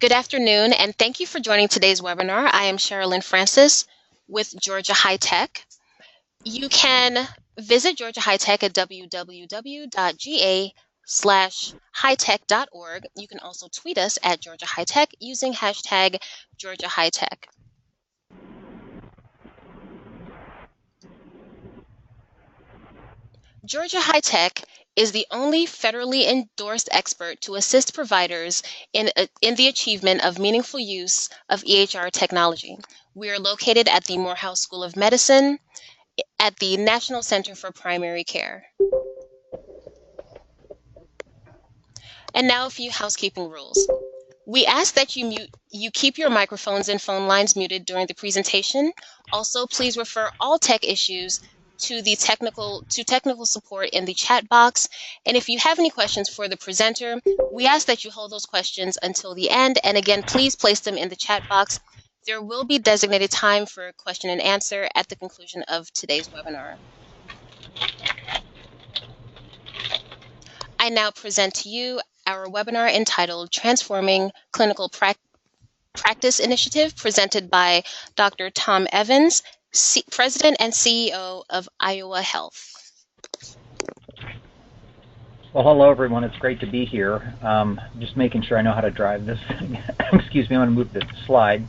Good afternoon, and thank you for joining today's webinar. I am Sherilyn Francis with Georgia High Tech. You can visit Georgia High Tech at www.ga/hightech.org. You can also tweet us at Georgia High Tech using hashtag Georgia High Tech. Georgia High Tech is the only federally endorsed expert to assist providers in the achievement of meaningful use of EHR technology. We are located at the Morehouse School of Medicine at the National Center for Primary Care. And now a few housekeeping rules. We ask that you keep your microphones and phone lines muted during the presentation. Also, please refer all tech issues to technical support in the chat box. And if you have any questions for the presenter, we ask that you hold those questions until the end. And again, please place them in the chat box. There will be designated time for question and answer at the conclusion of today's webinar. I now present to you our webinar entitled Transforming Clinical Practice Initiative, presented by Dr. Tom Evans, President and CEO of Iowa Health. Well, hello everyone. It's great to be here. Just making sure I know how to drive this. Excuse me, I'm going to move the slide.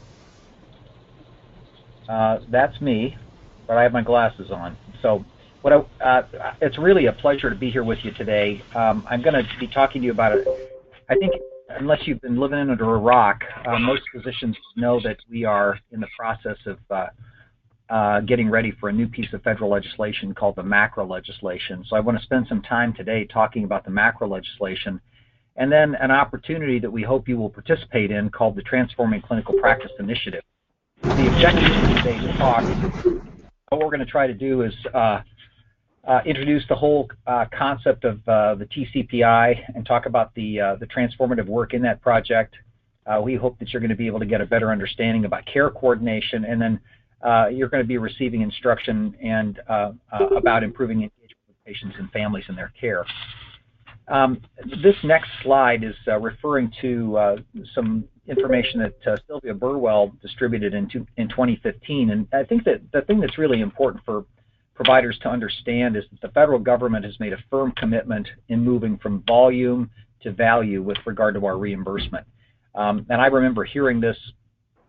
That's me, but I have my glasses on. So it's really a pleasure to be here with you today. I'm going to be talking to you about it. I think unless you've been living under a rock, most physicians know that we are in the process of getting ready for a new piece of federal legislation called the MACRA legislation. So I want to spend some time today talking about the MACRA legislation, and then an opportunity that we hope you will participate in called the Transforming Clinical Practice Initiative. The objective of today's talk, what we're going to try to do is introduce the whole concept of the TCPI and talk about the transformative work in that project. We hope that you're going to be able to get a better understanding about care coordination, and then you're going to be receiving instruction and about improving engagement with patients and families in their care. This next slide is referring to some information that Sylvia Burwell distributed in 2015, and I think that the thing that's really important for providers to understand is that the federal government has made a firm commitment in moving from volume to value with regard to our reimbursement. And I remember hearing this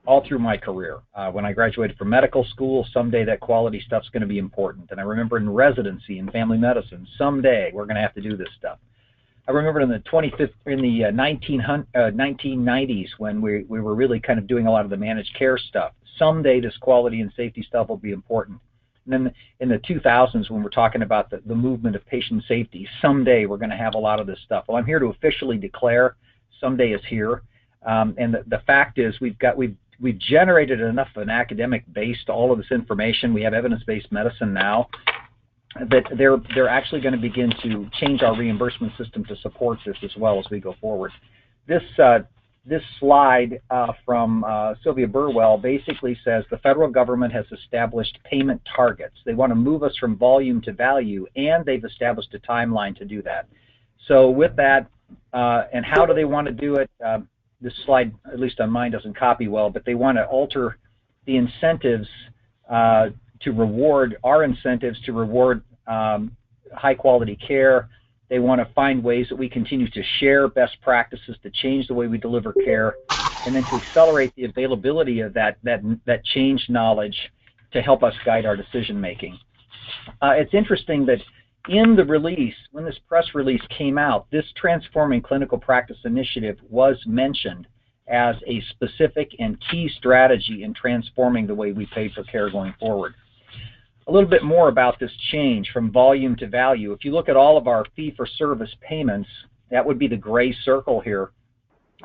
all through my career. When I graduated from medical school, someday that quality stuff's going to be important. And I remember in residency in family medicine, someday we're going to have to do this stuff. I remember in the 1990s when we were really kind of doing a lot of the managed care stuff. Someday this quality and safety stuff will be important. And then in the 2000s when we're talking about the movement of patient safety, someday we're going to have a lot of this stuff. Well, I'm here to officially declare someday is here. And the fact is we've generated enough of an academic base to all of this information. We have evidence-based medicine now that they're actually going to begin to change our reimbursement system to support this as well as we go forward. This slide from Sylvia Burwell basically says the federal government has established payment targets. They want to move us from volume to value, and they've established a timeline to do that. So with that, and how do they want to do it? This slide, at least on mine, doesn't copy well, but they want to alter the incentives to reward, our incentives to reward high-quality care. They want to find ways that we continue to share best practices to change the way we deliver care, and then to accelerate the availability of that changed knowledge to help us guide our decision-making. It's interesting that in the release, when this press release came out, this Transforming Clinical Practice Initiative was mentioned as a specific and key strategy in transforming the way we pay for care going forward. A little bit more about this change from volume to value. If you look at all of our fee-for-service payments, that would be the gray circle here.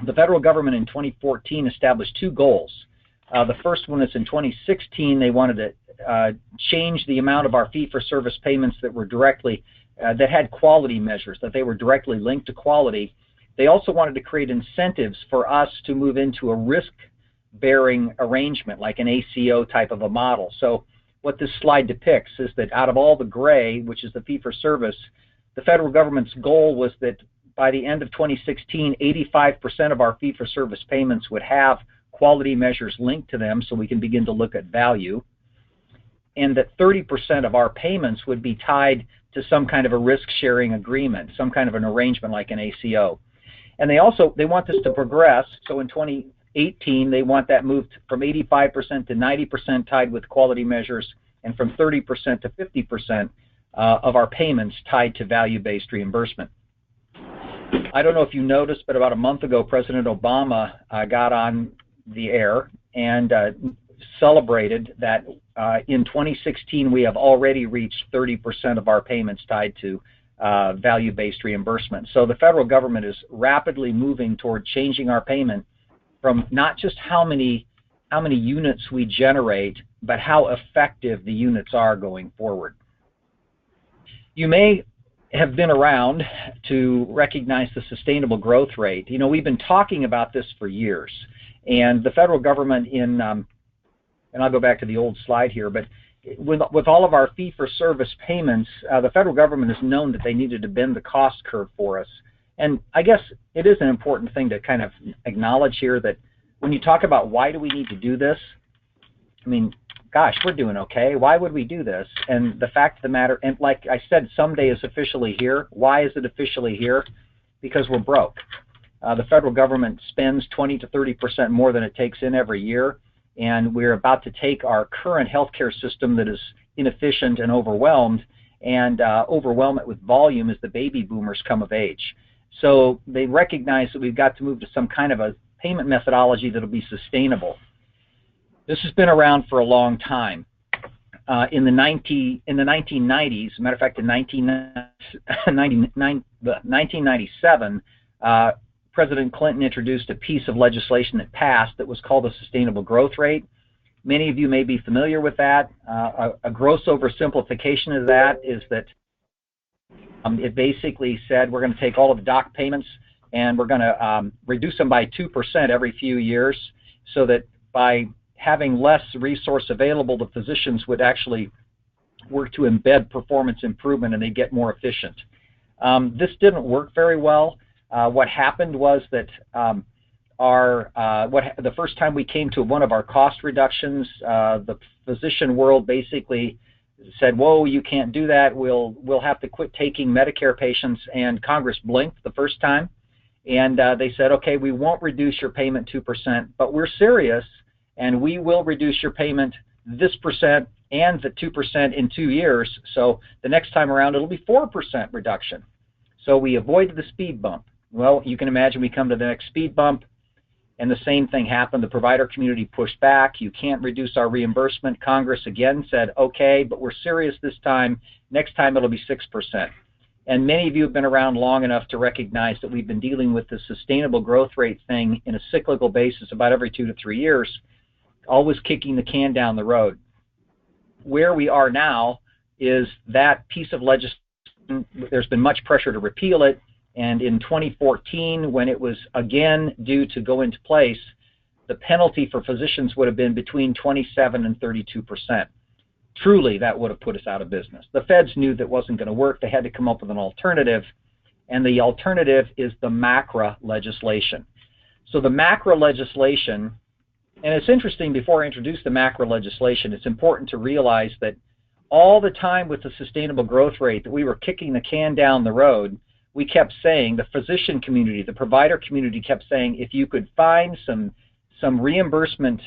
The federal government in 2014 established two goals. The first one is in 2016, they wanted to change the amount of our fee-for-service payments that were directly, that had quality measures, that they were directly linked to quality. They also wanted to create incentives for us to move into a risk-bearing arrangement, like an ACO type of a model. So what this slide depicts is that out of all the gray, which is the fee-for-service, the federal government's goal was that by the end of 2016, 85% of our fee-for-service payments would have quality measures linked to them so we can begin to look at value, and that 30% of our payments would be tied to some kind of a risk-sharing agreement, some kind of an arrangement like an ACO. And they want this to progress, so in 2018 they want that moved from 85% to 90% tied with quality measures, and from 30% to 50% of our payments tied to value-based reimbursement. I don't know if you noticed, but about a month ago, President Obama got on the air and celebrated that in 2016 we have already reached 30% of our payments tied to value-based reimbursement. So the federal government is rapidly moving toward changing our payment from not just how many units we generate, but how effective the units are going forward. You may have been around to recognize the sustainable growth rate. You know, we've been talking about this for years, and the federal government and I'll go back to the old slide here, but with all of our fee-for-service payments, the federal government has known that they needed to bend the cost curve for us. And I guess it is an important thing to kind of acknowledge here that when you talk about why do we need to do this, I mean, gosh, we're doing okay. Why would we do this? And the fact of the matter, and like I said, someday is officially here. Why is it officially here? Because we're broke. The federal government spends 20 to 30% more than it takes in every year, and we're about to take our current healthcare system that is inefficient and overwhelmed and overwhelm it with volume as the baby boomers come of age. So they recognize that we've got to move to some kind of a payment methodology that will be sustainable. This has been around for a long time. In the 1990s, as a matter of fact, in 1997, President Clinton introduced a piece of legislation that passed that was called the Sustainable Growth Rate. Many of you may be familiar with that. A gross oversimplification of that is that it basically said we're going to take all of the doc payments and we're going to reduce them by 2% every few years, so that by having less resource available, the physicians would actually work to embed performance improvement and they get more efficient. This didn't work very well. What happened was that the first time we came to one of our cost reductions, the physician world basically said, "Whoa, you can't do that. We'll have to quit taking Medicare patients." And Congress blinked the first time, and they said, "Okay, we won't reduce your payment 2%, but we're serious, and we will reduce your payment this percent and the 2% in 2 years. So the next time around, it'll be 4% reduction." So we avoided the speed bump. Well, you can imagine we come to the next speed bump, and the same thing happened. The provider community pushed back. You can't reduce our reimbursement. Congress again said, "Okay, but we're serious this time. Next time it'll be 6%. And many of you have been around long enough to recognize that we've been dealing with the sustainable growth rate thing in a cyclical basis about every 2 to 3 years, always kicking the can down the road. Where we are now is that piece of legislation, there's been much pressure to repeal it. And in 2014, when it was again due to go into place, the penalty for physicians would have been between 27 and 32%. Truly, that would have put us out of business. The feds knew that wasn't going to work. They had to come up with an alternative, and the alternative is the MACRA legislation. So the MACRA legislation, and it's interesting, before I introduce the MACRA legislation, it's important to realize that all the time with the sustainable growth rate that we were kicking the can down the road, we kept saying, the physician community, the provider community kept saying, if you could find some reimbursement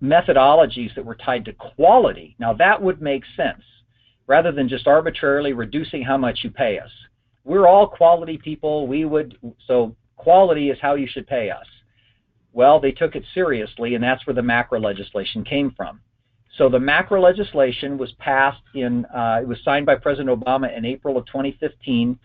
methodologies that were tied to quality, now that would make sense, rather than just arbitrarily reducing how much you pay us. We're all quality people. So quality is how you should pay us. Well, they took it seriously, and that's where the MACRA legislation came from. So the MACRA legislation was passed it was signed by President Obama in April of 2015.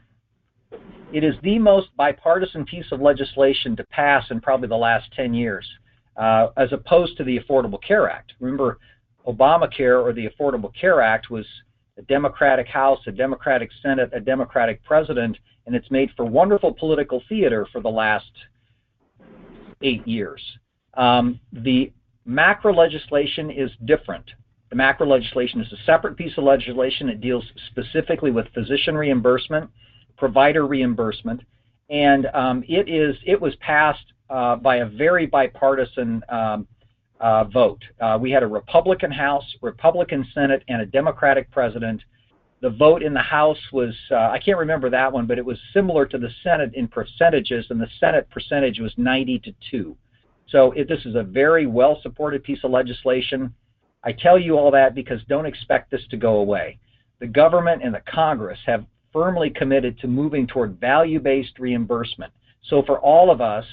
It is the most bipartisan piece of legislation to pass in probably the last 10 years, as opposed to the Affordable Care Act. Remember, Obamacare, or the Affordable Care Act, was a Democratic House, a Democratic Senate, a Democratic President, and it's made for wonderful political theater for the last 8 years. The MACRA legislation is different. The MACRA legislation is a separate piece of legislation. It deals specifically with physician reimbursement, provider reimbursement, and it was passed by a very bipartisan vote. We had a Republican House, Republican Senate, and a Democratic president. The vote in the House was, I can't remember that one, but it was similar to the Senate in percentages, and the Senate percentage was 90-2. So this is a very well-supported piece of legislation. I tell you all that because don't expect this to go away. The government and the Congress have firmly committed to moving toward value-based reimbursement. So for all of us,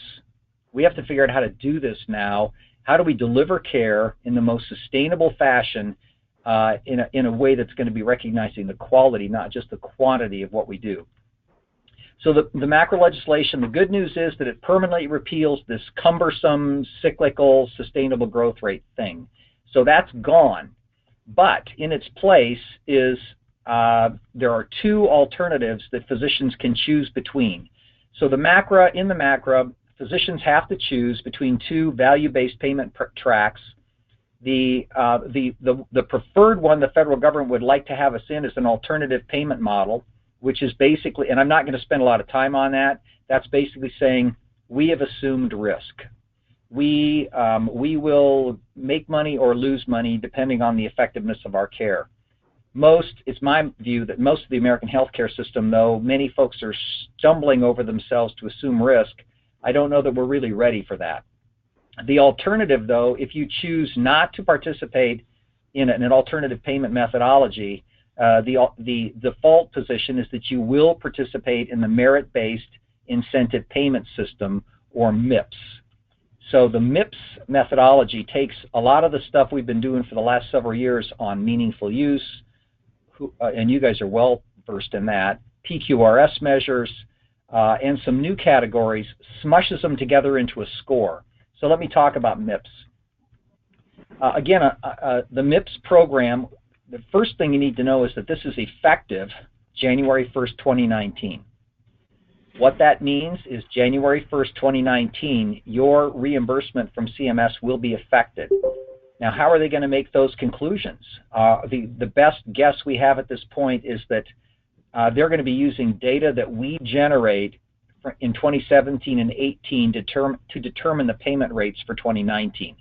we have to figure out how to do this now. How do we deliver care in the most sustainable fashion in a way that's going to be recognizing the quality, not just the quantity of what we do? So the MACRA legislation, the good news is that it permanently repeals this cumbersome, cyclical, sustainable growth rate thing. So that's gone. But in its place is there are two alternatives that physicians can choose between. So in the MACRA, physicians have to choose between two value-based payment tracks. The preferred one the federal government would like to have us in is an alternative payment model, which is basically, and I'm not going to spend a lot of time on that, that's basically saying we have assumed risk. We will make money or lose money depending on the effectiveness of our care. It's my view that most of the American healthcare system, though many folks are stumbling over themselves to assume risk, I don't know that we're really ready for that. The alternative, though, if you choose not to participate in an alternative payment methodology, the default position is that you will participate in the merit-based incentive payment system, or MIPS. So the MIPS methodology takes a lot of the stuff we've been doing for the last several years on meaningful use, and you guys are well versed in that, PQRS measures, and some new categories, smushes them together into a score. So let me talk about MIPS. Again, the MIPS program, the first thing you need to know is that this is effective January 1st, 2019. What that means is January 1st, 2019, your reimbursement from CMS will be affected. Now, how are they going to make those conclusions? The best guess we have at this point is that they're going to be using data that we generate in 2017 and 18 to determine the payment rates for 2019.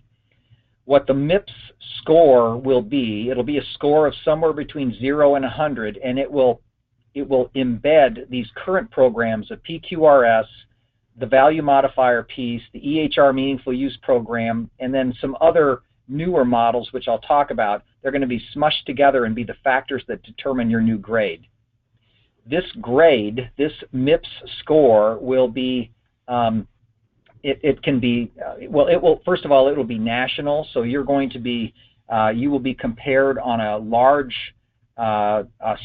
What the MIPS score will be, it'll be a score of somewhere between 0 and 100, and it will embed these current programs of PQRS, the value modifier piece, the EHR meaningful use program, and then some other newer models, which I'll talk about. They're going to be smushed together and be the factors that determine your new grade. This grade, this MIPS score, will be, it can be, first of all, it will be national, so you're going to be, you will be compared on a large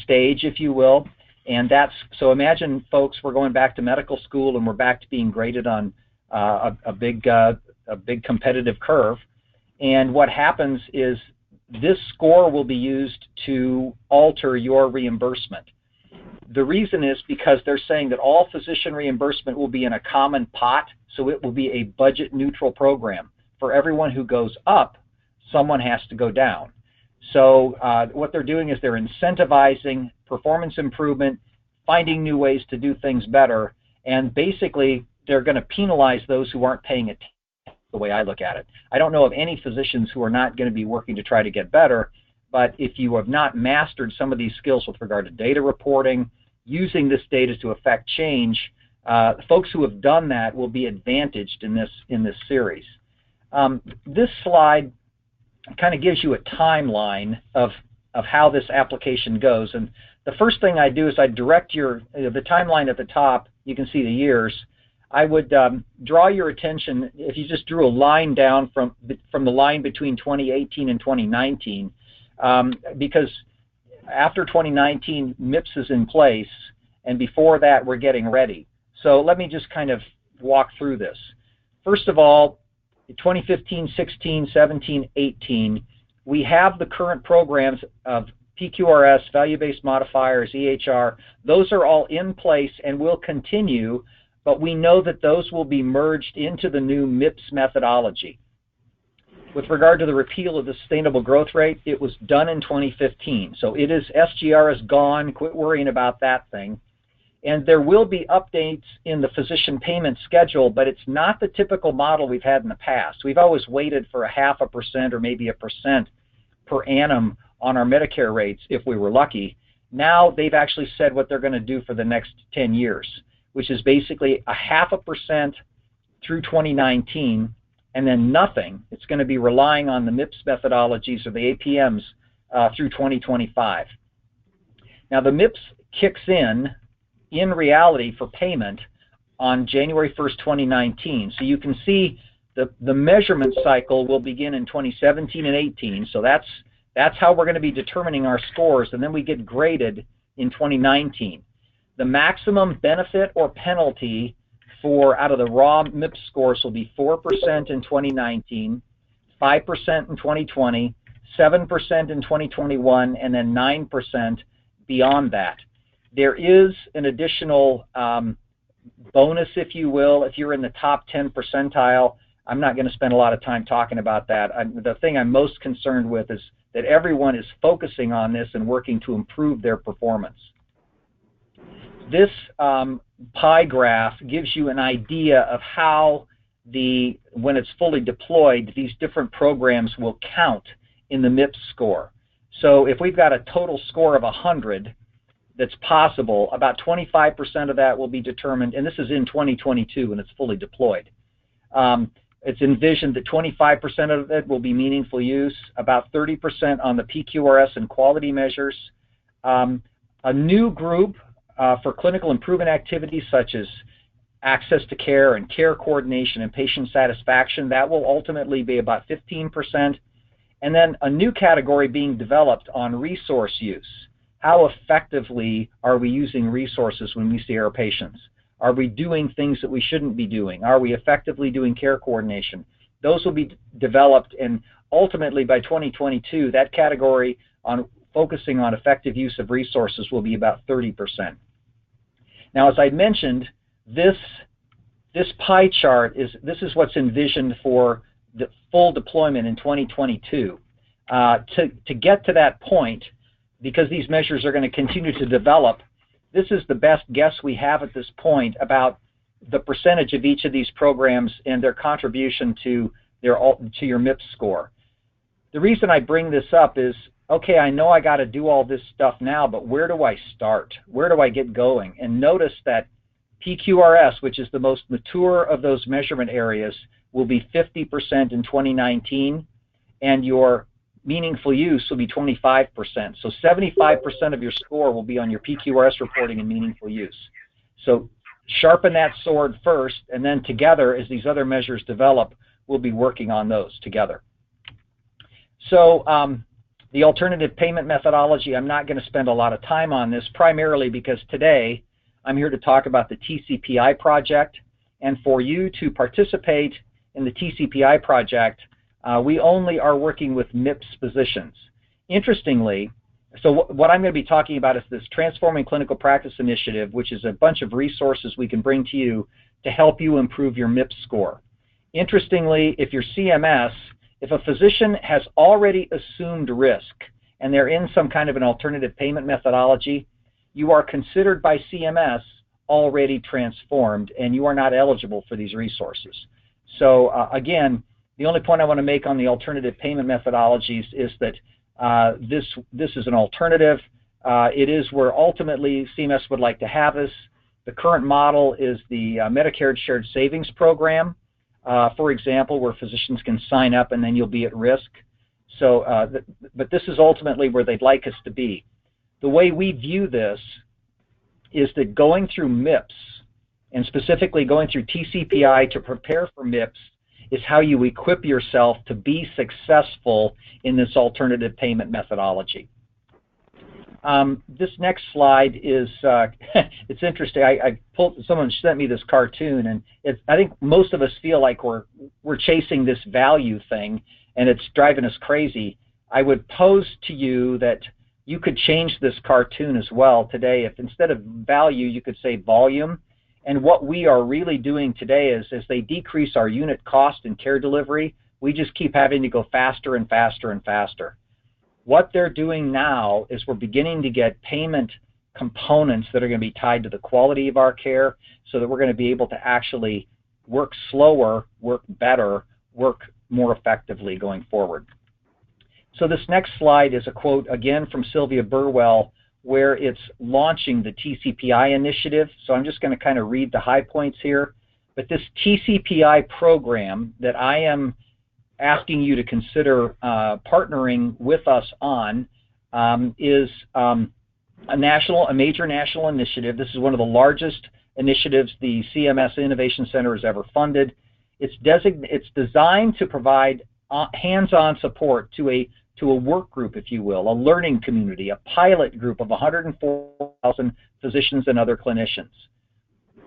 stage, if you will, and so imagine, folks, we're going back to medical school and we're back to being graded on a big competitive curve, and what happens is this score will be used to alter your reimbursement. The reason is because they're saying that all physician reimbursement will be in a common pot, so it will be a budget neutral program. For everyone who goes up, someone has to go down. So what they're doing is they're incentivizing performance improvement, finding new ways to do things better, and basically they're going to penalize those who aren't paying attention, the way I look at it. I don't know of any physicians who are not going to be working to try to get better, but if you have not mastered some of these skills with regard to data reporting, using this data to affect change, folks who have done that will be advantaged in this series. This slide kind of gives you a timeline of how this application goes. And the first thing I do is I direct the timeline at the top. You can see the years. I would draw your attention, if you just drew a line down from the line between 2018 and 2019, because after 2019, MIPS is in place, and before that, we're getting ready. So let me just kind of walk through this. First of all, 2015, 16, 17, 18, we have the current programs of PQRS, value-based modifiers, EHR. Those are all in place and will continue, but we know that those will be merged into the new MIPS methodology. With regard to the repeal of the sustainable growth rate, it was done in 2015. So SGR is gone, quit worrying about that thing. And there will be updates in the physician payment schedule, but it's not the typical model we've had in the past. We've always waited for 0.5% or maybe 1% per annum on our Medicare rates if we were lucky. Now they've actually said what they're going to do for the next 10 years, which is basically 0.5% through 2019 and then nothing. It's going to be relying on the MIPS methodologies or the APMs through 2025. Now the MIPS kicks in reality for payment on January 1st, 2019. So you can see the measurement cycle will begin in 2017 and 18. So that's how we're going to be determining our scores, and then we get graded in 2019. The maximum benefit or penalty for out of the raw MIPS scores will be 4% in 2019, 5% in 2020, 7% in 2021, and then 9% beyond that. There is an additional bonus, if you will, if you're in the top 10 percentile. I'm not going to spend a lot of time talking about that. The thing I'm most concerned with is that everyone is focusing on this and working to improve their performance. This pie graph gives you an idea of how when it's fully deployed, these different programs will count in the MIPS score. So if we've got a total score of 100 that's possible, about 25% of that will be determined, and this is in 2022 when it's fully deployed. It's envisioned that 25% of it will be meaningful use, about 30% on the PQRS and quality measures. A new group for clinical improvement activities such as access to care and care coordination and patient satisfaction, that will ultimately be about 15%. And then a new category being developed on resource use. How effectively are we using resources when we see our patients? Are we doing things that we shouldn't be doing? Are we effectively doing care coordination? Those will be developed, and ultimately by 2022, that category on focusing on effective use of resources will be about 30%. Now, as I mentioned, this pie chart is what's envisioned for the full deployment in 2022. To get to that point, because these measures are going to continue to develop, this is the best guess we have at this point about the percentage of each of these programs and their contribution to your MIPS score. The reason I bring this up is, okay, I know I got to do all this stuff now, but where do I start? Where do I get going? And notice that PQRS, which is the most mature of those measurement areas, will be 50% in 2019, and your meaningful use will be 25%. So 75% of your score will be on your PQRS reporting and meaningful use. So sharpen that sword first, and then together, as these other measures develop, we'll be working on those together. So the alternative payment methodology, I'm not going to spend a lot of time on this, primarily because today I'm here to talk about the TCPI project. And for you to participate in the TCPI project, we only are working with MIPS physicians. Interestingly, so what I'm going to be talking about is this Transforming Clinical Practice Initiative, which is a bunch of resources we can bring to you to help you improve your MIPS score. Interestingly, if you're CMS, if a physician has already assumed risk and they're in some kind of an alternative payment methodology, you are considered by CMS already transformed and you are not eligible for these resources. So again, the only point I want to make on the alternative payment methodologies is that this is an alternative. It is where ultimately CMS would like to have us. The current model is the Medicare Shared Savings Program, for example, where physicians can sign up and then you'll be at risk. So, but this is ultimately where they'd like us to be. The way we view this is that going through MIPS, and specifically going through TCPI to prepare for MIPS, is how you equip yourself to be successful in this alternative payment methodology. This next slide is, it's interesting. Someone sent me this cartoon, and I think most of us feel like we're chasing this value thing, and it's driving us crazy. I would pose to you that you could change this cartoon as well today. If instead of value, you could say volume. And what we are really doing today is, as they decrease our unit cost in care delivery, we just keep having to go faster and faster and faster. What they're doing now is we're beginning to get payment components that are going to be tied to the quality of our care so that we're going to be able to actually work slower, work better, work more effectively going forward. So this next slide is a quote again from Sylvia Burwell, where it's launching the TCPI initiative. So I'm just going to kind of read the high points here. But this TCPI program that I am asking you to consider partnering with us on is a major national initiative. This is one of the largest initiatives the CMS Innovation Center has ever funded. It's designed to provide hands-on support to a work group, if you will, a learning community, a pilot group of 104,000 physicians and other clinicians.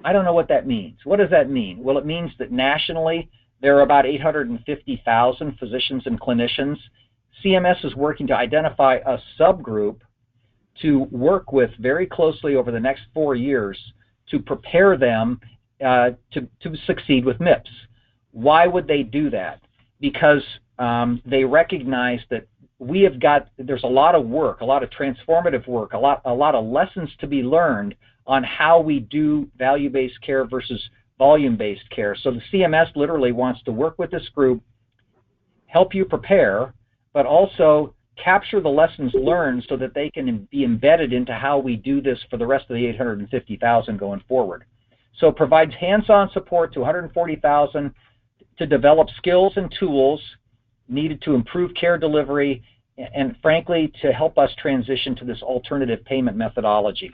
I don't know what that means. What does that mean? Well, it means that nationally there are about 850,000 physicians and clinicians. CMS is working to identify a subgroup to work with very closely over the next 4 years to prepare them to succeed with MIPS. Why would they do that? Because they recognize that there's a lot of work, a lot of transformative work, a lot of lessons to be learned on how we do value-based care versus volume-based care. So the CMS literally wants to work with this group, help you prepare, but also capture the lessons learned so that they can be embedded into how we do this for the rest of the 850,000 going forward. So it provides hands-on support to 140,000 to develop skills and tools needed to improve care delivery and, frankly, to help us transition to this alternative payment methodology.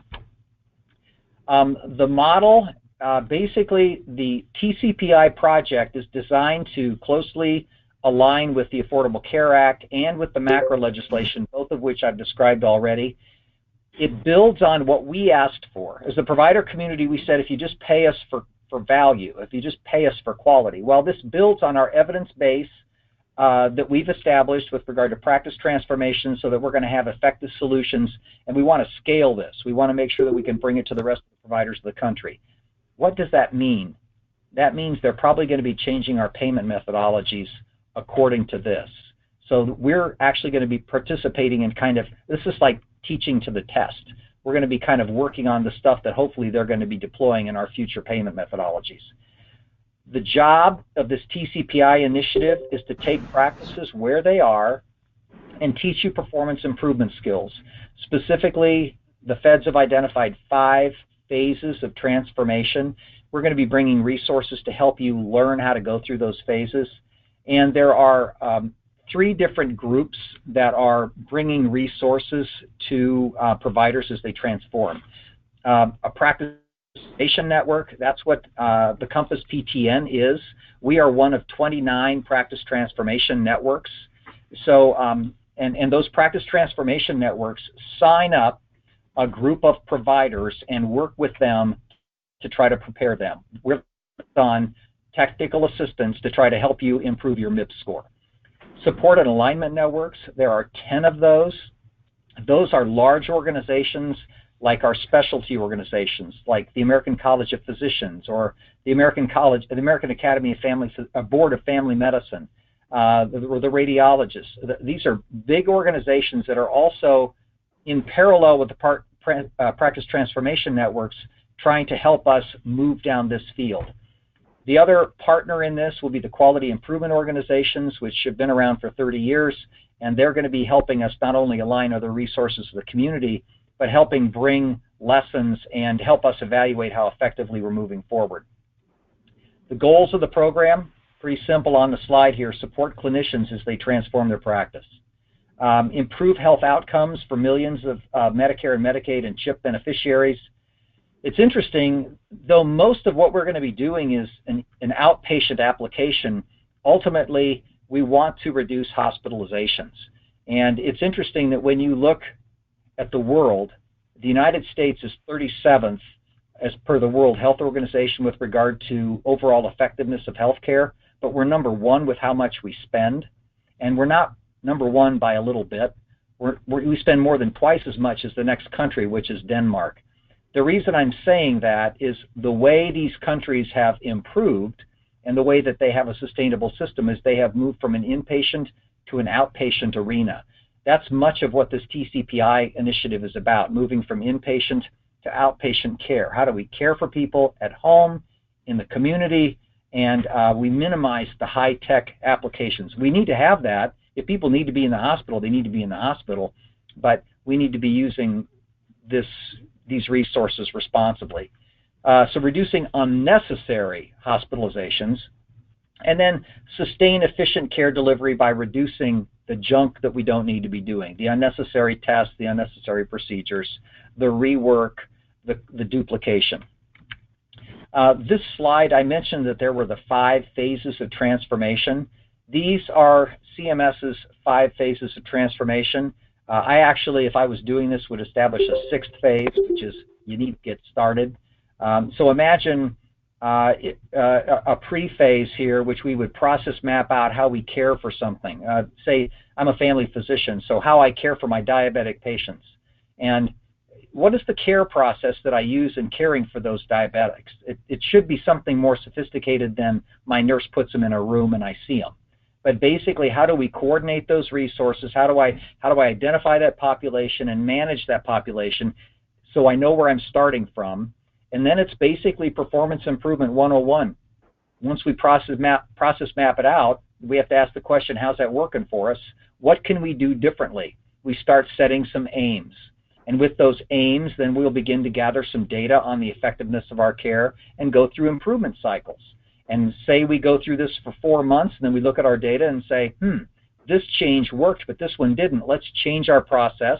The model, basically the TCPI project is designed to closely align with the Affordable Care Act and with the MACRA legislation, both of which I've described already. It builds on what we asked for. As a provider community, we said if you just pay us for value, if you just pay us for quality. Well, this builds on our evidence base that we've established with regard to practice transformation so that we're going to have effective solutions, and we want to scale this. We want to make sure that we can bring it to the rest of the providers of the country. What does that mean? That means they're probably going to be changing our payment methodologies according to this. So we're actually going to be participating in this is like teaching to the test. We're going to be kind of working on the stuff that hopefully they're going to be deploying in our future payment methodologies. The job of this TCPI initiative is to take practices where they are and teach you performance improvement skills. Specifically, the feds have identified 5 phases of transformation. We're going to be bringing resources to help you learn how to go through those phases. And there are 3 different groups that are bringing resources to providers as they transform. A practice network, that's what the Compass PTN is. We are one of 29 practice transformation networks. So, and those practice transformation networks sign up a group of providers and work with them to try to prepare them. We're on technical assistance to try to help you improve your MIPS score. Support and alignment networks, there are 10 of those. Those are large organizations like our specialty organizations, like the American College of Physicians or the American Academy of Family, Board of Family Medicine, or the radiologists. These are big organizations that are also in parallel with the practice transformation networks trying to help us move down this field. The other partner in this will be the quality improvement organizations, which have been around for 30 years, and they're going to be helping us not only align other resources to the community, but helping bring lessons and help us evaluate how effectively we're moving forward. The goals of the program, pretty simple on the slide here: support clinicians as they transform their practice, improve health outcomes for millions of Medicare and Medicaid and CHIP beneficiaries. It's interesting, though most of what we're going to be doing is an outpatient application, ultimately we want to reduce hospitalizations. And it's interesting that when you look at the world, the United States is 37th as per the World Health Organization with regard to overall effectiveness of healthcare, but we're number 1 with how much we spend, and we're not number 1 by a little bit. We spend more than twice as much as the next country, which is Denmark. The reason I'm saying that is the way these countries have improved and the way that they have a sustainable system is they have moved from an inpatient to an outpatient arena. That's much of what this TCPI initiative is about, moving from inpatient to outpatient care. How do we care for people at home, in the community, and we minimize the high-tech applications. We need to have that. If people need to be in the hospital, they need to be in the hospital, but we need to be using these resources responsibly. So reducing unnecessary hospitalizations, and then sustain efficient care delivery by reducing the junk that we don't need to be doing, the unnecessary tests, the unnecessary procedures, the rework, the duplication. This slide, I mentioned that there were the 5 phases of transformation. These are CMS's 5 phases of transformation. I actually, if I was doing this, would establish a 6th phase, which is you need to get started. So imagine a pre-phase here, which we would process map out how we care for something. Say I'm a family physician, so how I care for my diabetic patients. And what is the care process that I use in caring for those diabetics? It should be something more sophisticated than my nurse puts them in a room and I see them. But basically, how do we coordinate those resources? How do I identify that population and manage that population so I know where I'm starting from? And then it's basically performance improvement 101. Once we process map it out, we have to ask the question, how's that working for us? What can we do differently? We start setting some aims. And with those aims, then we'll begin to gather some data on the effectiveness of our care and go through improvement cycles. And say we go through this for 4 months, and then we look at our data and say, this change worked, but this one didn't. Let's change our process,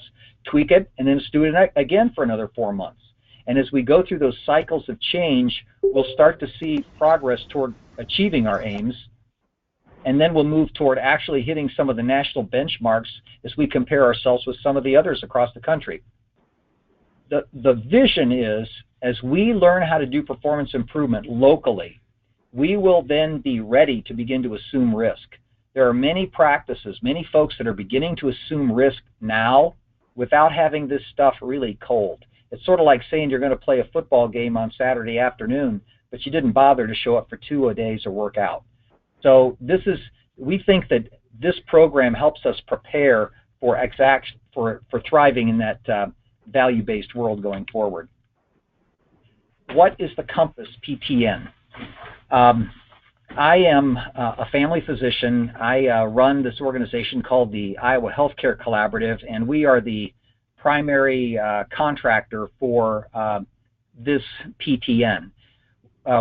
tweak it, and then let's do it again for another 4 months. And as we go through those cycles of change, we'll start to see progress toward achieving our aims. And then we'll move toward actually hitting some of the national benchmarks as we compare ourselves with some of the others across the country. The vision is, as we learn how to do performance improvement locally, we will then be ready to begin to assume risk. There are many practices, many folks that are beginning to assume risk now without having this stuff really cold. It's sort of like saying you're going to play a football game on Saturday afternoon, but you didn't bother to show up for 2 days or work out. So we think that this program helps us prepare for thriving in that value-based world going forward. What is the COMPASS PTN? I am a family physician. I run this organization called the Iowa Healthcare Collaborative, and we are the primary contractor for this PTN.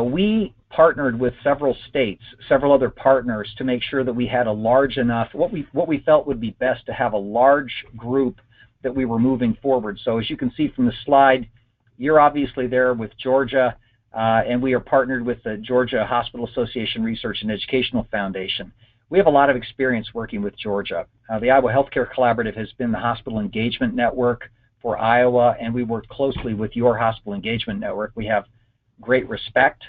We partnered with several states, several other partners, to make sure that we had a large enough, what we felt would be best to have a large group that we were moving forward. So as you can see from the slide, you're obviously there with Georgia, and we are partnered with the Georgia Hospital Association Research and Educational Foundation. We have a lot of experience working with Georgia. The Iowa Healthcare Collaborative has been the hospital engagement network for Iowa, and we work closely with your hospital engagement network. We have great respect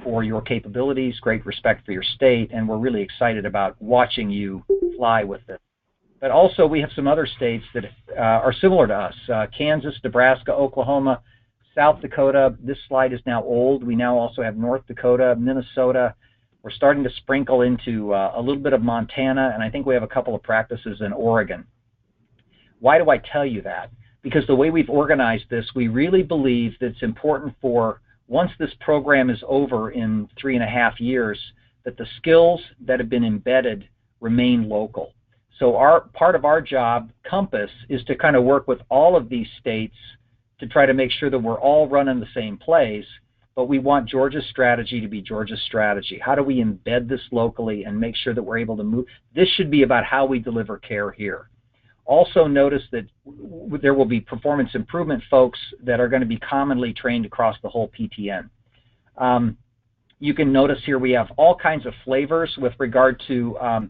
for your capabilities, great respect for your state, and we're really excited about watching you fly with it. But also we have some other states that are similar to us, Kansas, Nebraska, Oklahoma, South Dakota. This slide is now old. We now also have North Dakota, Minnesota. We're starting to sprinkle into a little bit of Montana, and I think we have a couple of practices in Oregon. Why do I tell you that? Because the way we've organized this, we really believe that it's important for, once this program is over in 3.5 years, that the skills that have been embedded remain local. So part of our job, COMPASS, is to kind of work with all of these states to try to make sure that we're all running the same plays, but we want Georgia's strategy to be Georgia's strategy. How do we embed this locally and make sure that we're able to move? This should be about how we deliver care here. Also notice that there will be performance improvement folks that are going to be commonly trained across the whole PTN. You can notice here we have all kinds of flavors with regard to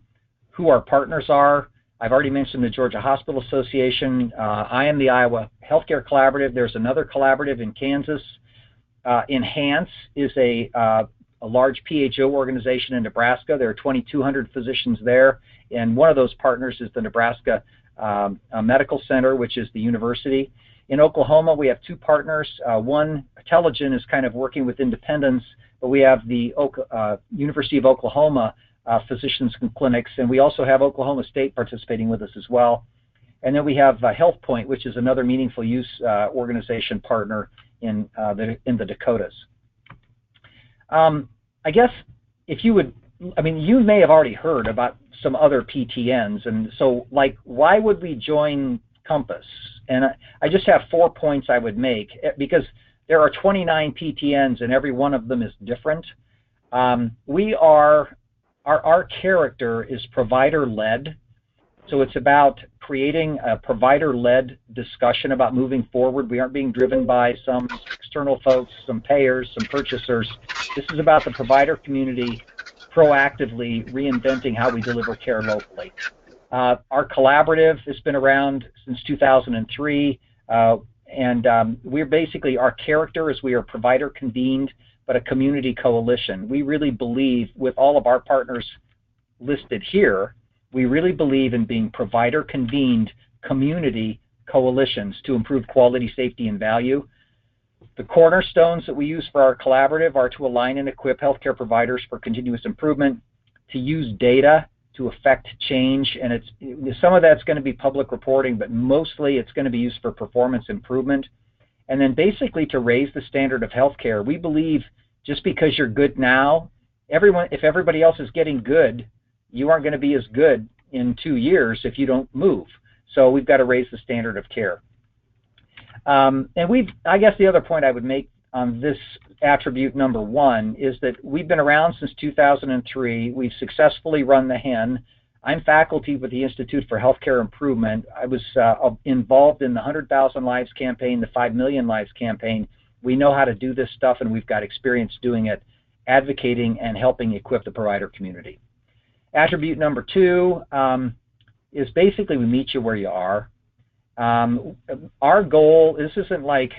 who our partners are. I've already mentioned the Georgia Hospital Association. I am the Iowa Healthcare Collaborative. There's another collaborative in Kansas. Enhance is a large PHO organization in Nebraska. There are 2,200 physicians there, and one of those partners is the Nebraska Medical Center, which is the university. In Oklahoma, we have 2 partners. One, Telegen, is kind of working with independents, but we have the University of Oklahoma physicians and clinics, and we also have Oklahoma State participating with us as well. And then we have Health Point, which is another meaningful use organization partner in the Dakotas. I guess if you would, I mean, you may have already heard about some other PTNs, and so like, why would we join Compass? And I just have 4 points I would make, because there are 29 PTNs and every one of them is different. Our character is provider-led, so it's about creating a provider-led discussion about moving forward. We aren't being driven by some external folks, some payers, some purchasers. This is about the provider community proactively reinventing how we deliver care locally. Our collaborative has been around since 2003, and we're basically, our character is we are provider convened, but a community coalition. We really believe, with all of our partners listed here, we really believe in being provider convened community coalitions to improve quality, safety, and value. The cornerstones that we use for our collaborative are to align and equip healthcare providers for continuous improvement, to use data to affect change, and some of that's going to be public reporting, but mostly it's going to be used for performance improvement. And then basically to raise the standard of healthcare. We believe just because you're good now, if everybody else is getting good, you aren't going to be as good in 2 years if you don't move. So we've got to raise the standard of care. And I guess the other point I would make on this attribute number 1 is that we've been around since 2003. We've successfully run the HEN. I'm faculty with the Institute for Healthcare Improvement. I was involved in the 100,000 Lives campaign, the 5 Million Lives campaign. We know how to do this stuff, and we've got experience doing it, advocating and helping equip the provider community. Attribute number 2 is basically we meet you where you are. Our goal, this isn't like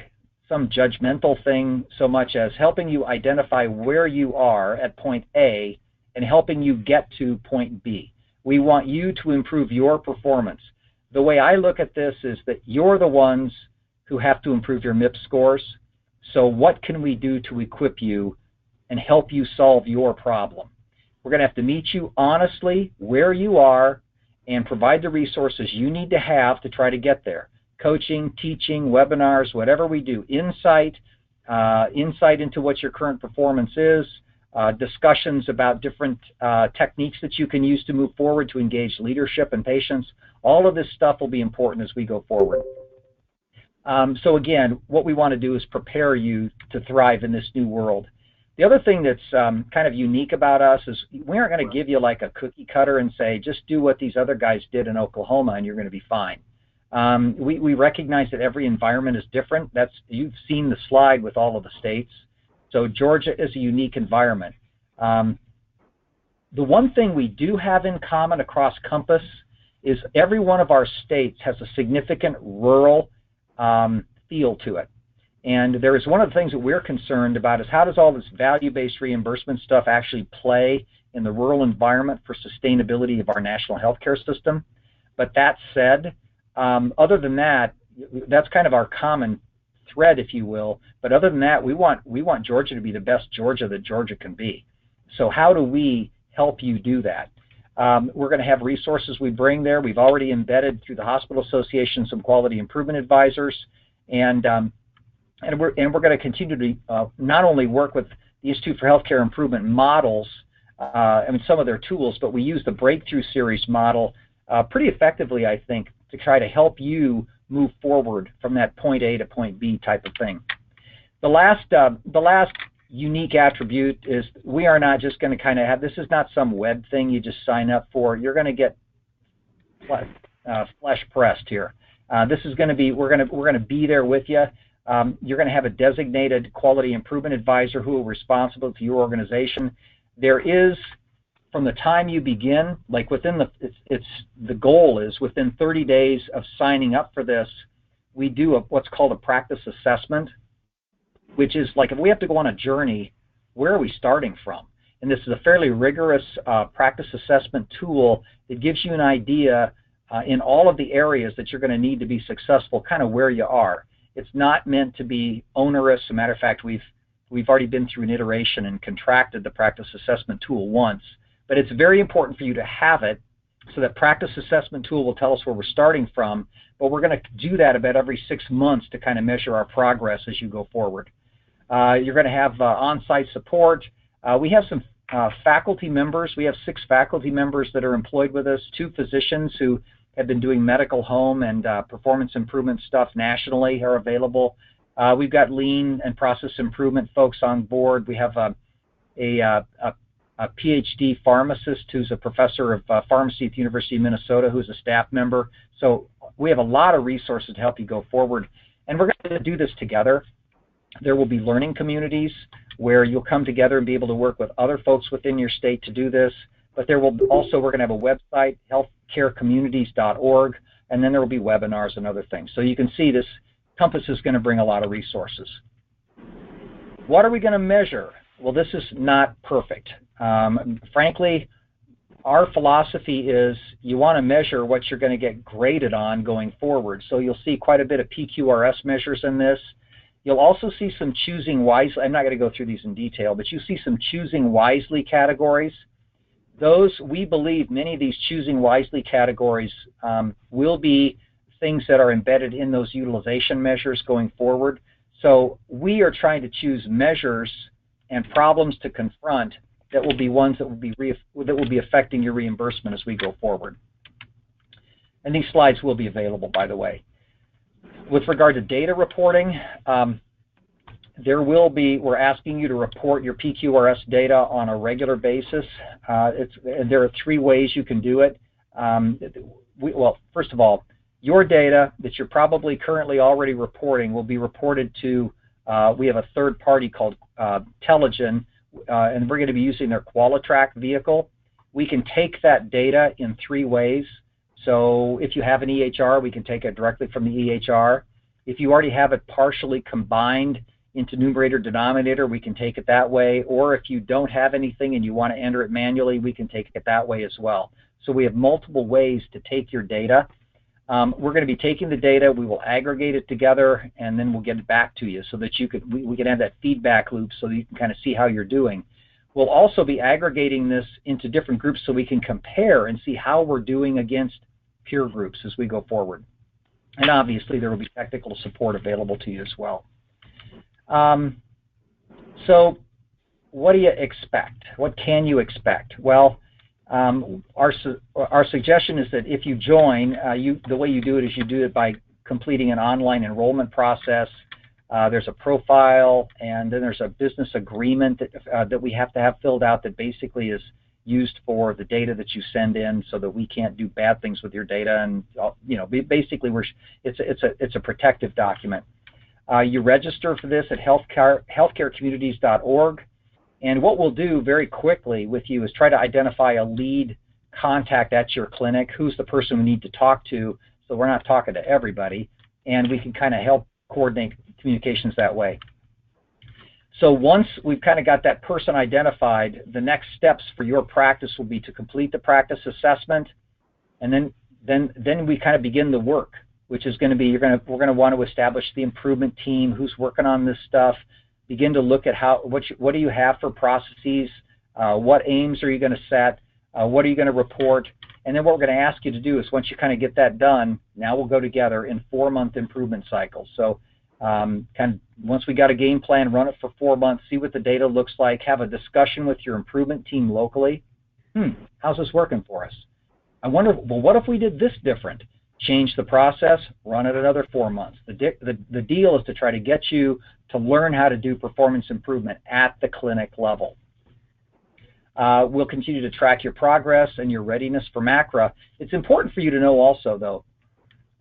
some judgmental thing so much as helping you identify where you are at point A and helping you get to point B. We want you to improve your performance. The way I look at this is that you're the ones who have to improve your MIPS scores. So what can we do to equip you and help you solve your problem? We're going to have to meet you honestly where you are and provide the resources you need to have to try to get there. Coaching, teaching, webinars, whatever we do, insight into what your current performance is, discussions about different techniques that you can use to move forward to engage leadership and patients. All of this stuff will be important as we go forward. So again, what we want to do is prepare you to thrive in this new world. The other thing that's kind of unique about us is we aren't going to give you like a cookie cutter and say, just do what these other guys did in Oklahoma and you're going to be fine. We recognize that every environment is different. You've seen the slide with all of the states. So Georgia is a unique environment. The one thing we do have in common across Compass is every one of our states has a significant rural feel to it. And there is one of the things that we're concerned about is how does all this value-based reimbursement stuff actually play in the rural environment for sustainability of our national healthcare system. But that said, other than that, that's kind of our common thread, if you will. But other than that, we want Georgia to be the best Georgia that Georgia can be. So how do we help you do that? We're going to have resources we bring there. We've already embedded through the Hospital Association some quality improvement advisors, and we're going to continue to not only work with the Institute for Healthcare Improvement models, some of their tools, but we use the Breakthrough Series model pretty effectively, I think, to try to help you move forward from that point A to point B type of thing. The last unique attribute is we are not just going to kind of have, this is not some web thing you just sign up for. You're going to get flesh pressed here. This is going to be, we're going to be there with you. You're going to have a designated quality improvement advisor who will be responsible to your organization. There is, from the time you begin, like within the goal is within 30 days of signing up for this, we do what's called a practice assessment, which is like if we have to go on a journey, where are we starting from? And this is a fairly rigorous practice assessment tool that gives you an idea in all of the areas that you're going to need to be successful, kind of where you are. It's not meant to be onerous. As a matter of fact, we've already been through an iteration and contracted the practice assessment tool once. But it's very important for you to have it So that practice assessment tool will tell us where we're starting from, but we're going to do that about every 6 months to kind of measure our progress as you go forward. You're going to have on-site support. We have some faculty members. We have 6 faculty members that are employed with us, 2 physicians who have been doing medical home and performance improvement stuff nationally are available. We've got lean and process improvement folks on board. We have a PhD pharmacist who's a professor of pharmacy at the University of Minnesota who's a staff member. So we have a lot of resources to help you go forward. And we're going to do this together. There will be learning communities where you'll come together and be able to work with other folks within your state to do this. But there will also, we're going to have a website, healthcarecommunities.org, and then there will be webinars and other things. So you can see this Compass is going to bring a lot of resources. What are we going to measure? Well, this is not perfect. Frankly, our philosophy is you want to measure what you're going to get graded on going forward. So you'll see quite a bit of PQRS measures in this. You'll also see some choosing wisely. I'm not going to go through these in detail, but you see some choosing wisely categories. Those, we believe, many of these choosing wisely categories will be things that are embedded in those utilization measures going forward. So we are trying to choose measures and problems to confront that will be ones that will be affecting your reimbursement as we go forward. And these slides will be available, by the way. With regard to data reporting, we're asking you to report your PQRS data on a regular basis. And there are 3 ways you can do it. Well, first of all, your data that you're probably currently already reporting will be reported to, we have a third party called Telligen, and we're going to be using their Qualitrack vehicle. We can take that data in 3 ways. So if you have an EHR, we can take it directly from the EHR. If you already have it partially combined into numerator denominator, we can take it that way. Or if you don't have anything and you want to enter it manually, we can take it that way as well. So we have multiple ways to take your data. We're going to be taking the data, we will aggregate it together, and then we'll get it back to you so that we can have that feedback loop so that you can kind of see how you're doing. We'll also be aggregating this into different groups so we can compare and see how we're doing against peer groups as we go forward. And obviously there will be technical support available to you as well. So what do you expect? What can you expect? Well, our suggestion is that if you join, the way you do it is you do it by completing an online enrollment process. There's a profile, and then there's a business agreement that we have to have filled out that basically is used for the data that you send in, so that we can't do bad things with your data. And basically, it's a protective document. You register for this at healthcarecommunities.org. And what we'll do very quickly with you is try to identify a lead contact at your clinic. Who's the person we need to talk to, so we're not talking to everybody, and we can kind of help coordinate communications that way. So once we've kind of got that person identified, the next steps for your practice will be to complete the practice assessment, and then we kind of begin the work, which is going to be we're going to want to establish the improvement team, who's working on this stuff. Begin to look at what do you have for processes, what aims are you going to set, what are you going to report, and then what we're going to ask you to do is once you kind of get that done, now we'll go together in 4-month improvement cycles. So kind of once we got a game plan, run it for 4 months, see what the data looks like, have a discussion with your improvement team locally. How's this working for us? I wonder, well, what if we did this different? Change the process, run it another 4 months. The deal is to try to get you to learn how to do performance improvement at the clinic level. We'll continue to track your progress and your readiness for MACRA. It's important for you to know also, though,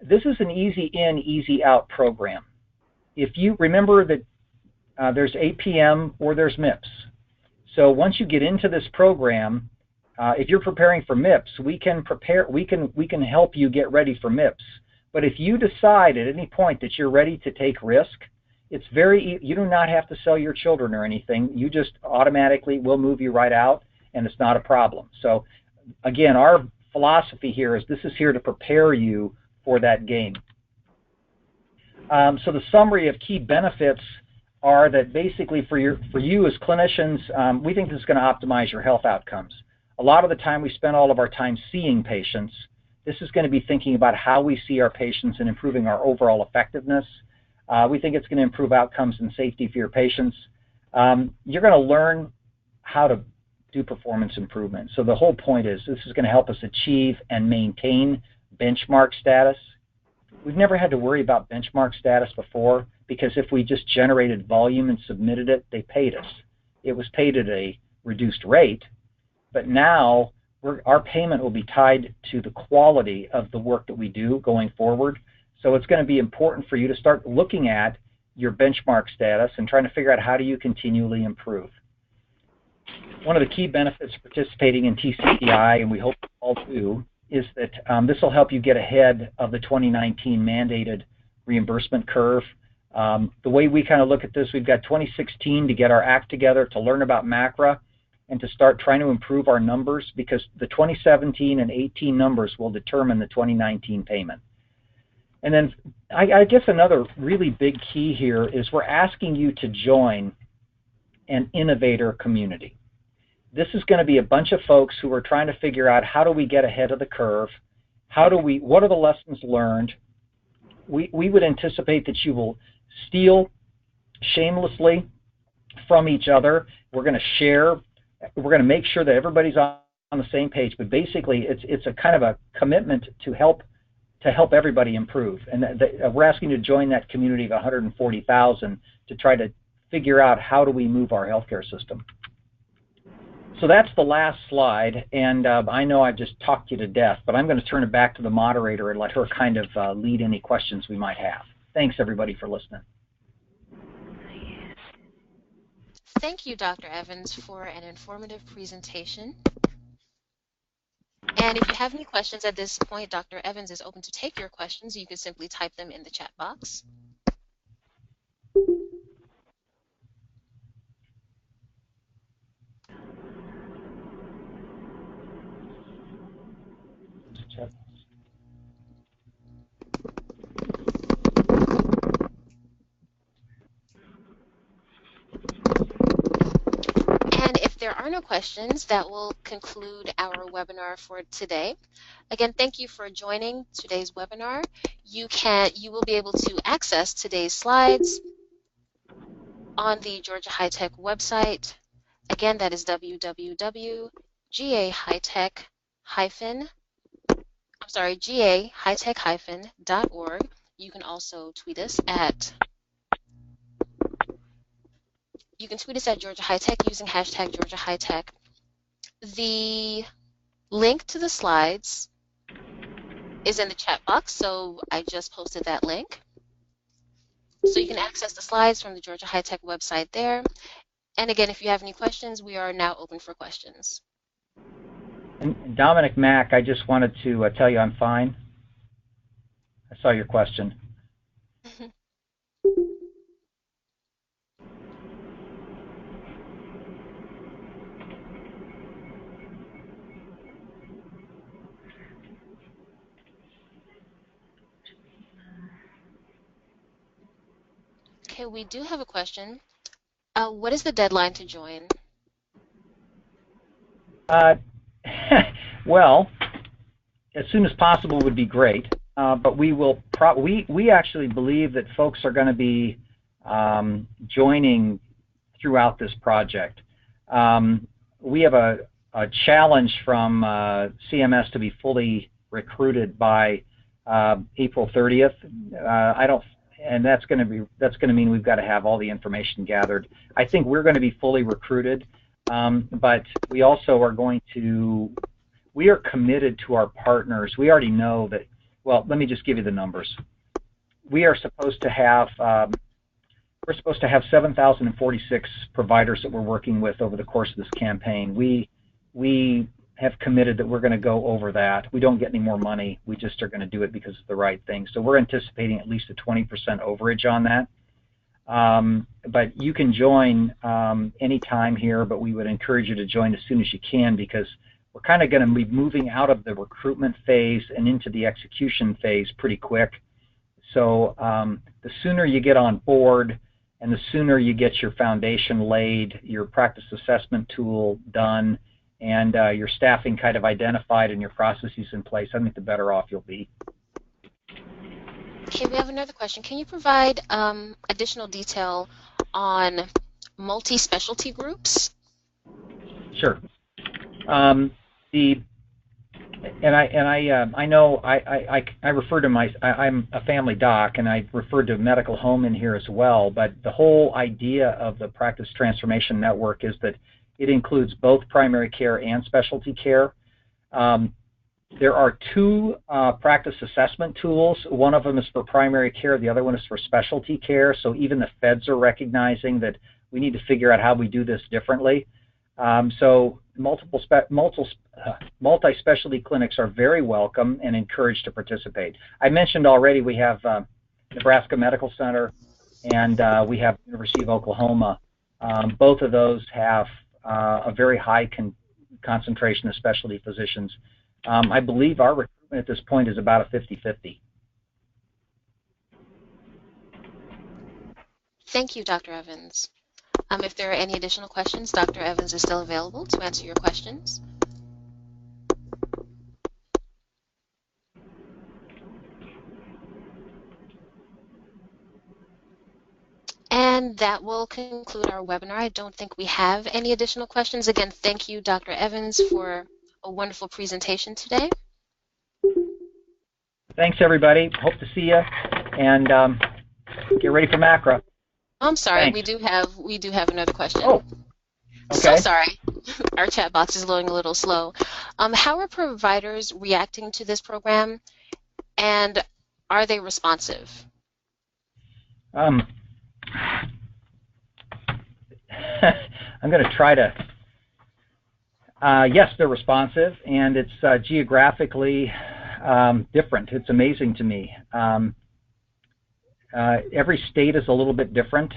this is an easy in, easy out program. If you remember that there's APM or there's MIPS. So once you get into this program, if you're preparing for MIPS, we can help you get ready for MIPS. But if you decide at any point that you're ready to take risk, you do not have to sell your children or anything. You just automatically will move you right out, and it's not a problem. So again, our philosophy here is this is here to prepare you for that game. So the summary of key benefits are that basically for you as clinicians, we think this is going to optimize your health outcomes. A lot of the time we spend all of our time seeing patients. This is going to be thinking about how we see our patients and improving our overall effectiveness. We think it's going to improve outcomes and safety for your patients. You're going to learn how to do performance improvement. So the whole point is this is going to help us achieve and maintain benchmark status. We've never had to worry about benchmark status before because if we just generated volume and submitted it, they paid us. It was paid at a reduced rate, but now our payment will be tied to the quality of the work that we do going forward. So it's going to be important for you to start looking at your benchmark status and trying to figure out how do you continually improve. One of the key benefits of participating in TCPI, and we hope you all do, is that this will help you get ahead of the 2019 mandated reimbursement curve. The way we kind of look at this, we've got 2016 to get our act together, to learn about MACRA, and to start trying to improve our numbers because the 2017 and 18 numbers will determine the 2019 payment. And then I guess another really big key here is we're asking you to join an innovator community. This is going to be a bunch of folks who are trying to figure out how do we get ahead of the curve, what are the lessons learned. We would anticipate that you will steal shamelessly from each other. We're going to share. We're going to make sure that everybody's on the same page. But basically, it's a kind of a commitment to help everybody improve. And we're asking you to join that community of 140,000 to try to figure out how do we move our healthcare system. So that's the last slide, and I know I've just talked you to death, but I'm going to turn it back to the moderator and let her kind of lead any questions we might have. Thanks, everybody, for listening. Thank you, Dr. Evans, for an informative presentation. And if you have any questions at this point, Dr. Evans is open to take your questions. You can simply type them in the chat box. And if there are no questions, that will conclude our webinar for today. Again, thank you for joining today's webinar. You will be able to access today's slides on the Georgia High Tech website. Again, that is ga-hightech-.org. You can also tweet us at Georgia High Tech using hashtag Georgia High Tech. The link to the slides is in the chat box, so I just posted that link. So you can access the slides from the Georgia High Tech website there. And again, if you have any questions, we are now open for questions. And Dominic Mack, I just wanted to tell you I'm fine. I saw your question. Okay, we do have a question. What is the deadline to join? Well, as soon as possible would be great, but we will. We actually believe that folks are going to be joining throughout this project. We have a challenge from CMS to be fully recruited by April 30th. And that's going to mean we've got to have all the information gathered. I think we're going to be fully recruited, but we also are we are committed to our partners. We already know that. Well, let me just give you the numbers. We are supposed to have 7,046 providers that we're working with over the course of this campaign. We have committed that we're going to go over that. We don't get any more money. We just are going to do it because it's the right thing. So we're anticipating at least a 20% overage on that. But you can join anytime here, but we would encourage you to join as soon as you can because we're kind of going to be moving out of the recruitment phase and into the execution phase pretty quick. So the sooner you get on board and the sooner you get your foundation laid, your practice assessment tool done, and your staffing kind of identified and your processes in place, I think the better off you'll be. Okay, we have another question. Can you provide additional detail on multi-specialty groups? Sure. I know I refer to I'm a family doc, and I refer to medical home in here as well, but the whole idea of the Practice Transformation Network is that it includes both primary care and specialty care. There are two practice assessment tools. One of them is for primary care, the other one is for specialty care, so even the feds are recognizing that we need to figure out how we do this differently. So multi-specialty clinics are very welcome and encouraged to participate. I mentioned already we have Nebraska Medical Center and we have University of Oklahoma. Both of those have a very high concentration of specialty physicians. I believe our recruitment at this point is about a 50-50. Thank you, Dr. Evans. If there are any additional questions, Dr. Evans is still available to answer your questions. And that will conclude our webinar. I don't think we have any additional questions. Again, thank you, Dr. Evans, for a wonderful presentation today. Thanks, everybody. Hope to see you, and get ready for MACRA. I'm sorry, Thanks. we do have another question. Oh, okay. So sorry. Our chat box is loading a little slow. How are providers reacting to this program, and are they responsive? I'm going to try to. Yes, they're responsive, and it's geographically different. It's amazing to me. Every state is a little bit different.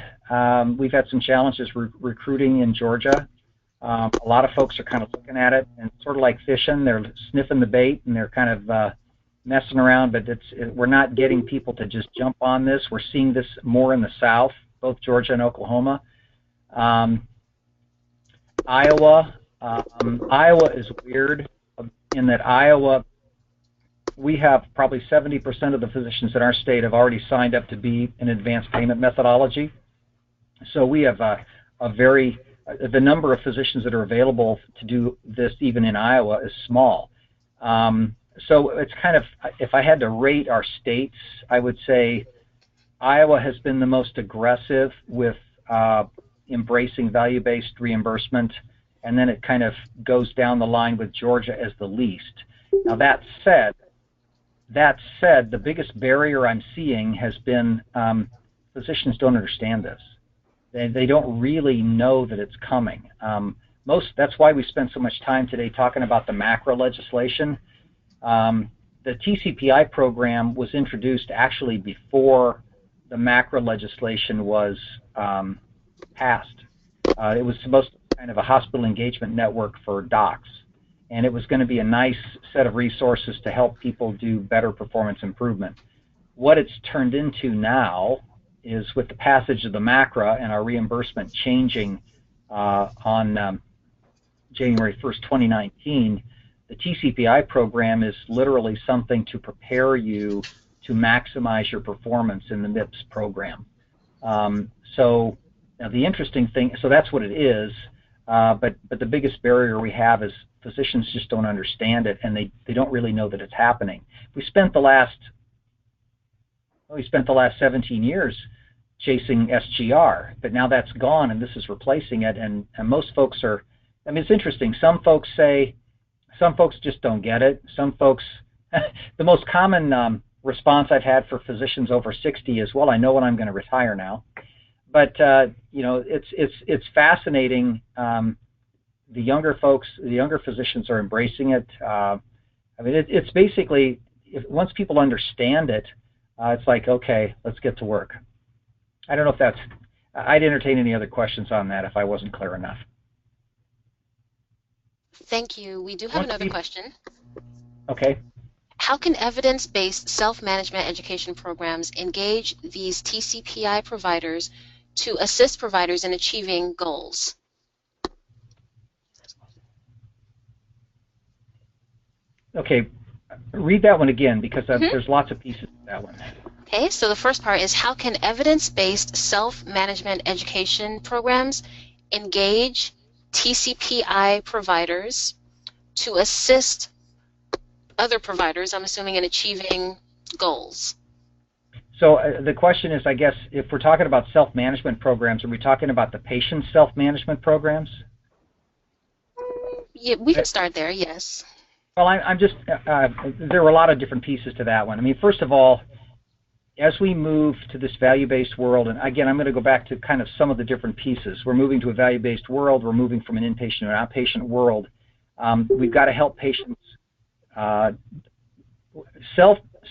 We've had some challenges recruiting in Georgia. A lot of folks are kind of looking at it, and sort of like fishing, they're sniffing the bait, and they're kind of messing around, but we're not getting people to just jump on this. We're seeing this more in the South, both Georgia and Oklahoma. Iowa is weird in that Iowa, we have probably 70% of the physicians in our state have already signed up to be an advanced payment methodology. So we have the number of physicians that are available to do this even in Iowa is small. So it's kind of, if I had to rate our states, I would say Iowa has been the most aggressive with embracing value-based reimbursement, and then it kind of goes down the line with Georgia as the least. Now that said, the biggest barrier I'm seeing has been physicians don't understand this. They don't really know that it's coming. That's why we spent so much time today talking about the MACRA legislation. The TCPI program was introduced actually before the MACRA legislation was passed. It was supposed to be kind of a hospital engagement network for docs, and it was going to be a nice set of resources to help people do better performance improvement. What it's turned into now is, with the passage of the MACRA and our reimbursement changing on January 1st, 2019, the TCPI program is literally something to prepare you to maximize your performance in the MIPS program. So now the interesting thing, so that's what it is, but the biggest barrier we have is physicians just don't understand it, and they don't really know that it's happening. We spent the last 17 years chasing SGR, but now that's gone, and this is replacing it, and most folks are, I mean, it's interesting. Some folks just don't get it. Some folks, the most common response I've had for physicians over 60 is, well, I know when I'm going to retire now. But you know, it's fascinating. The younger folks, the younger physicians are embracing it. I mean, it's basically, once people understand it, it's like, okay, let's get to work. I don't know if I'd entertain any other questions on that if I wasn't clear enough. Thank you. We do have another question. Okay. How can evidence-based self-management education programs engage these TCPI providers to assist providers in achieving goals? Okay, read that one again because there's lots of pieces to that one. Okay, so the first part is how can evidence-based self-management education programs engage TCPI providers to assist other providers, I'm assuming, in achieving goals? So the question is, I guess, if we're talking about self-management programs, are we talking about the patient self-management programs? Yeah, we can start there, yes. Well, I'm just, there were a lot of different pieces to that one. I mean, first of all, as we move to this value-based world, and again, I'm going to go back to kind of some of the different pieces. We're moving to a value-based world. We're moving from an inpatient to an outpatient world. We've got to help patients.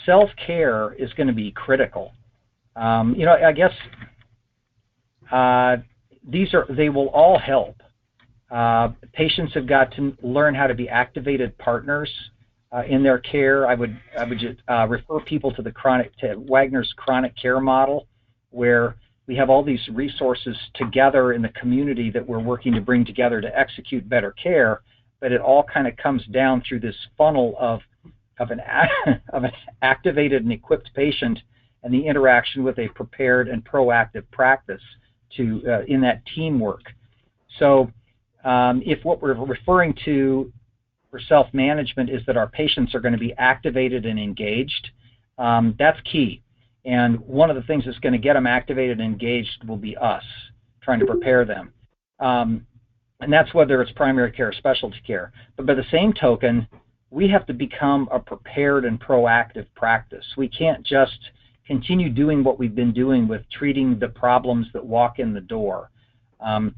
Self-care is going to be critical. You know, I guess they will all help. Patients have got to learn how to be activated partners in their care. I would just refer people to Wagner's chronic care model, where we have all these resources together in the community that we're working to bring together to execute better care. But it all kind of comes down through this funnel of an activated and equipped patient and the interaction with a prepared and proactive practice in that teamwork. So if what we're referring to for self-management is that our patients are going to be activated and engaged, that's key. And one of the things that's going to get them activated and engaged will be us trying to prepare them. And that's whether it's primary care or specialty care. But by the same token, we have to become a prepared and proactive practice. We can't just continue doing what we've been doing with treating the problems that walk in the door.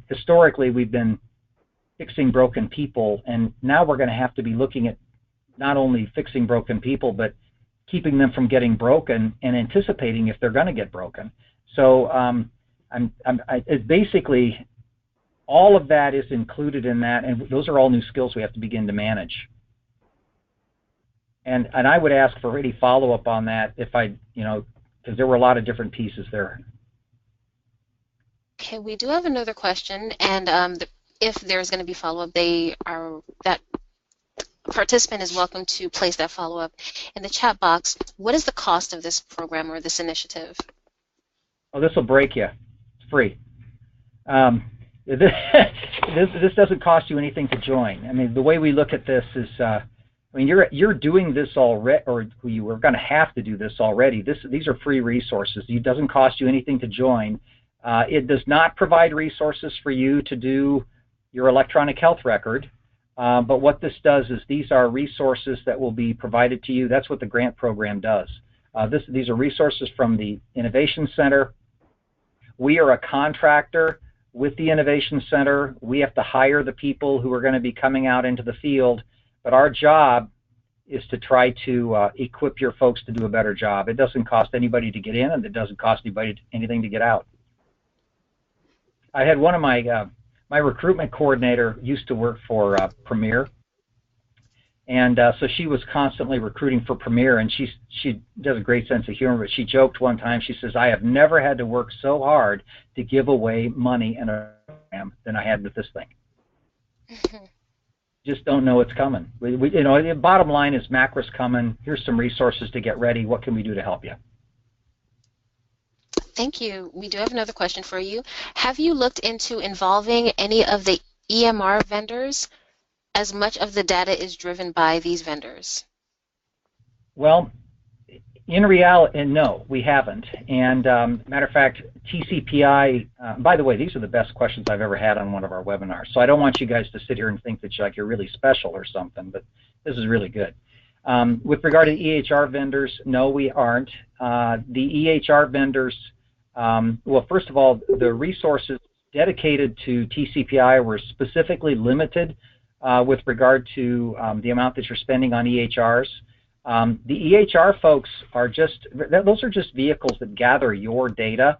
Historically, we've been fixing broken people, and now we're going to have to be looking at not only fixing broken people, but keeping them from getting broken and anticipating if they're going to get broken. So basically, all of that is included in that, and those are all new skills we have to begin to manage. And I would ask for any follow-up on that because there were a lot of different pieces there. Okay, we do have another question, and if there's going to be follow-up, that participant is welcome to place that follow-up in the chat box. What is the cost of this program or this initiative? Oh, this will break you. It's free. This doesn't cost you anything to join. I mean, the way we look at this is, you're doing this already, or you were going to have to do this already. These are free resources. It doesn't cost you anything to join. It does not provide resources for you to do your electronic health record, but what this does is these are resources that will be provided to you. That's what the grant program does. These are resources from the Innovation Center. We are a contractor with the Innovation Center. We have to hire the people who are going to be coming out into the field, but our job is to try to equip your folks to do a better job. It doesn't cost anybody to get in, and it doesn't cost anybody anything to get out. I had one of my recruitment coordinator used to work for Premier, and so she was constantly recruiting for Premier, and she does a great sense of humor, but she joked one time, she says, I have never had to work so hard to give away money in a program than I had with this thing. Just don't know it's coming. The bottom line is MACRA's coming. Here's some resources to get ready. What can we do to help you? Thank you. We do have another question for you. Have you looked into involving any of the EMR vendors, as much of the data is driven by these vendors? Well, in reality, no, we haven't. And matter of fact, TCPI, by the way, these are the best questions I've ever had on one of our webinars. So I don't want you guys to sit here and think that you're really special or something, but this is really good. With regard to EHR vendors, no, we aren't. The EHR vendors, well, first of all, the resources dedicated to TCPI were specifically limited with regard to the amount that you're spending on EHRs. The EHR folks those are just vehicles that gather your data.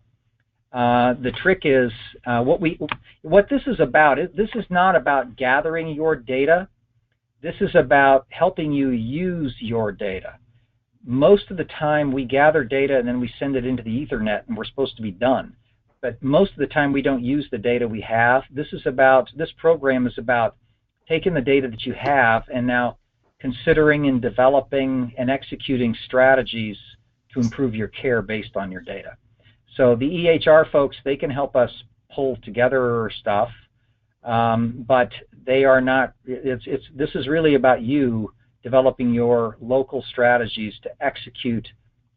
The trick is what this is about. This is not about gathering your data. This is about helping you use your data. Most of the time we gather data and then we send it into the Ethernet and we're supposed to be done. But most of the time we don't use the data we have. This program is about taking the data that you have and now considering and developing and executing strategies to improve your care based on your data. So the EHR folks, they can help us pull together stuff, but they are not, this is really about you developing your local strategies to execute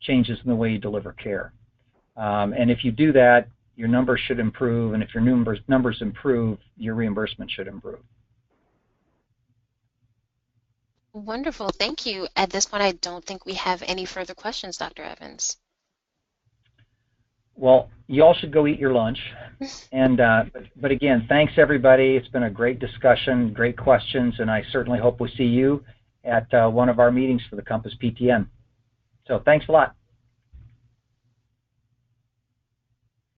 changes in the way you deliver care. And if you do that, your numbers should improve, and if your numbers improve, your reimbursement should improve. Wonderful, thank you. At this point, I don't think we have any further questions, Dr. Evans. Well, you all should go eat your lunch. And but again, thanks everybody. It's been a great discussion, great questions, and I certainly hope we see you at one of our meetings for the Compass PTN. So thanks a lot.